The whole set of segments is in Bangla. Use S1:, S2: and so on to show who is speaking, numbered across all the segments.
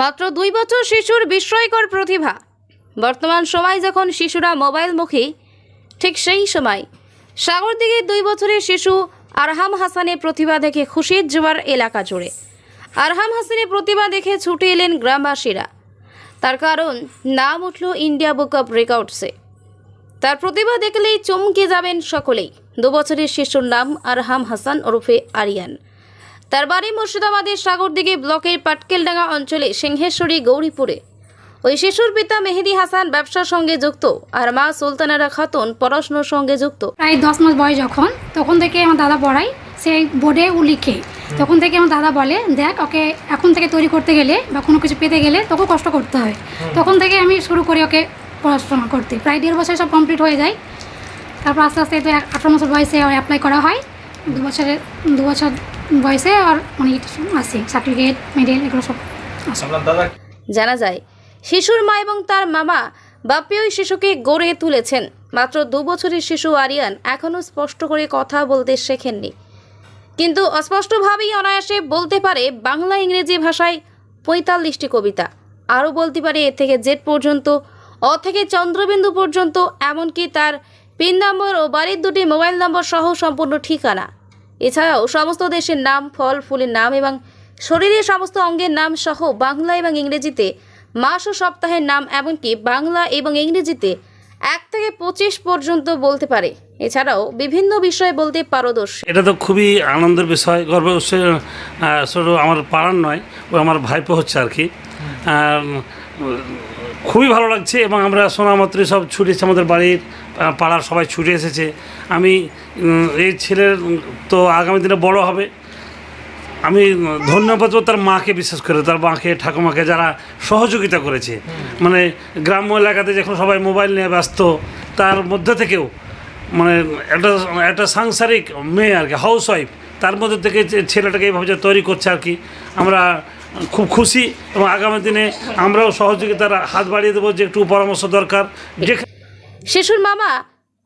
S1: মাত্র 2 বছর শিশুর বিস্ময়কর প্রতিভা। বর্তমান সময় যখন শিশুরা মোবাইলমুখী, ঠিক সেই সময় সাগরদিঘির 2 বছরের শিশু আরহাম হাসানের প্রতিভা দেখে খুশির জোয়ার এলাকা জুড়ে। আরহাম হাসানের প্রতিভা দেখে ছুটে এলেন গ্রামবাসীরা। তার কারণ নাম উঠল ইন্ডিয়া বুক অব রেকর্ডসে। তার প্রতিভা দেখলেই চমকে যাবেন সকলেই। 2 বছরের শিশুর নাম আরহাম হাসান ওরফে আরিয়ান। তার বাড়ি মুর্শিদাবাদের সাগরদিঘি ব্লকের পাটকেলডাঙ্গা অঞ্চলে সিংহেশ্বরী গৌরীপুরে। ওই শিশুর পিতা মেহেদি হাসান ব্যবসার সঙ্গে যুক্ত, আর মা সুলতানারা খাতুন পড়াশোনার সঙ্গে যুক্ত।
S2: প্রায় 10 মাস বয়স তখন থেকে আমার দাদা পড়ায়, সেই বোর্ডে ও লিখে। তখন থেকে আমার দাদা বলে, দেখ ওকে এখন থেকে তৈরি করতে গেলে বা কোনো কিছু পেতে গেলে তোকে কষ্ট করতে হয়। তখন থেকে আমি শুরু করি ওকে পড়াশোনা করতে। প্রায় 1.5 বছর সব কমপ্লিট হয়ে যায়। তারপর আস্তে আস্তে তো 18 বছর বয়সে অ্যাপ্লাই করা হয়। 2 বছর বয়সে আর অনেক আসে সার্টিফিকেট, মেডেল, এগুলো সব আসে।
S1: জানা যায় শিশুর মা এবং তার মামা বাপ্পি ওই শিশুকে গড়ে তুলেছেন। মাত্র 2 বছরের শিশু আরিয়ান এখনও স্পষ্ট করে কথা বলতে শেখেননি, কিন্তু অস্পষ্টভাবেই অনায়াসে বলতে পারে বাংলা ইংরেজি ভাষায় 45টি কবিতা। আরও বলতে পারে এ থেকে জেড পর্যন্ত, অ থেকে চন্দ্রবিন্দু পর্যন্ত, এমনকি তার পিন নম্বর ও বাড়ির 2টি মোবাইল নম্বর সহ সম্পূর্ণ ঠিকানা। এছাড়াও সমস্ত দেশের নাম, ফল ফুলের নাম এবং শরীরের সমস্ত অঙ্গের নাম সহ বাংলা এবং ইংরেজিতে মাস ও সপ্তাহের নাম, এমনকি বাংলা এবং ইংরেজিতে 1 থেকে 25 পর্যন্ত বলতে পারে। এছাড়াও বিভিন্ন বিষয়ে বলতে পারদর্শী।
S3: এটা তো খুবই আনন্দের বিষয়, গর্বের বিষয়। শুধু আমার পাড়ার নয়, ও আমার ভাইপো হচ্ছে আর কি। খুবই ভালো লাগছে এবং আমরা শোনা মাত্রই সব ছুটে এসেছে, আমাদের বাড়ির পাড়ার সবাই ছুটে এসেছে। আমি এই ছেলের তো আগামী দিনে বড় হবে। আমি ধন্যবাদ তার মাকে, বিশেষ করে তার মাকে, ঠাকুমাকে, যারা সহযোগিতা করেছে। মানে গ্রাম্য এলাকাতে যখন সবাই মোবাইল নিয়ে ব্যস্ত, তার মধ্যে থেকেও মানে একটা সাংসারিক মেয়ে আর কি, হাউস ওয়াইফ, তার মধ্যে থেকে ছেলেটাকে এইভাবে যে তৈরি করছে আর কি, আমরা খুব খুশি। এবং আগামী দিনে আমরাও সহযোগিতার হাত বাড়িয়ে দেবো, যে একটু পরামর্শ দরকার।
S1: শিশুর মামা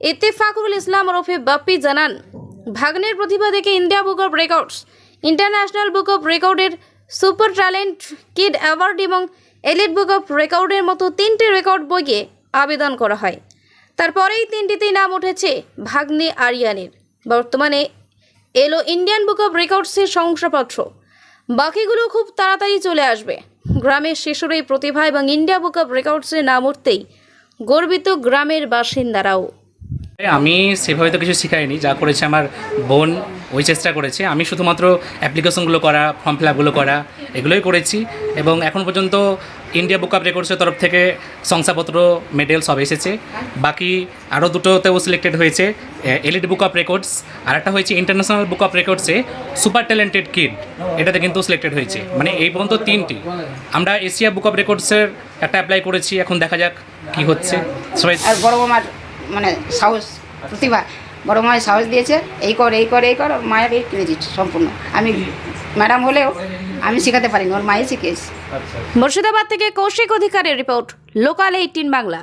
S1: ইত্তেফাকুল ইসলাম ওরফে বাপ্পি জানান, ভাগ্নের প্রতিভা দেখে India book of records, international book of রেকর্ডের সুপার ট্যালেন্ট কিড অ্যাওয়ার্ড এবং এলিট বুক অব রেকর্ডের মতো 3টি রেকর্ড বইয়ে আবেদন করা হয়। তারপরেই 3টিতেই নাম উঠেছে ভাগ্নে আরিয়ানের। বর্তমানে এলো ইন্ডিয়ান বুক অব রেকর্ডসের শংসাপত্র, বাকিগুলো খুব তাড়াতাড়ি চলে আসবে। গ্রামের শিশুর এই প্রতিভা এবং ইন্ডিয়া বুক অব রেকর্ডসের নাম উঠতেই গর্বিত গ্রামের বাসিন্দারাও।
S4: আমি সেভাবে তো কিছু শিখাইনি, যা করেছে আমার বোন, ওই চেষ্টা করেছে। আমি শুধুমাত্র অ্যাপ্লিকেশনগুলো করা, ফর্ম ফিল আপগুলো করা, এগুলোই করেছি। এবং এখন পর্যন্ত ইন্ডিয়া বুক অফ রেকর্ডসের তরফ থেকে শংসাপত্র, মেডেল সব এসেছে। বাকি আরও 2টোতেও সিলেক্টেড হয়েছে, এলিট বুক অফ রেকর্ডস, আর একটা হয়েছে ইন্টারন্যাশনাল বুক অফ রেকর্ডসে সুপার ট্যালেন্টেড কিড, এটাতে কিন্তু সিলেক্টেড হয়েছে। মানে এই পর্যন্ত 3টি। আমরা এশিয়া বুক অফ রেকর্ডসের একটা অ্যাপ্লাই করেছি, এখন দেখা যাক কি হচ্ছে। সবাই
S5: আর বড় মামার মানে সাহস, প্রতিভা, বড় মায়ের সাহস দিয়েছে, এই কর এই কর এই কর। ওর মায়ের এই ক্রেডিট সম্পূর্ণ। আমি ম্যাডাম হলেও আমি শেখাতে পারিনি, ওর মায়ের শিখিয়েছি।
S1: মুর্শিদাবাদ থেকে কৌশিক অধিকারের রিপোর্ট, লোকাল 18 বাংলা।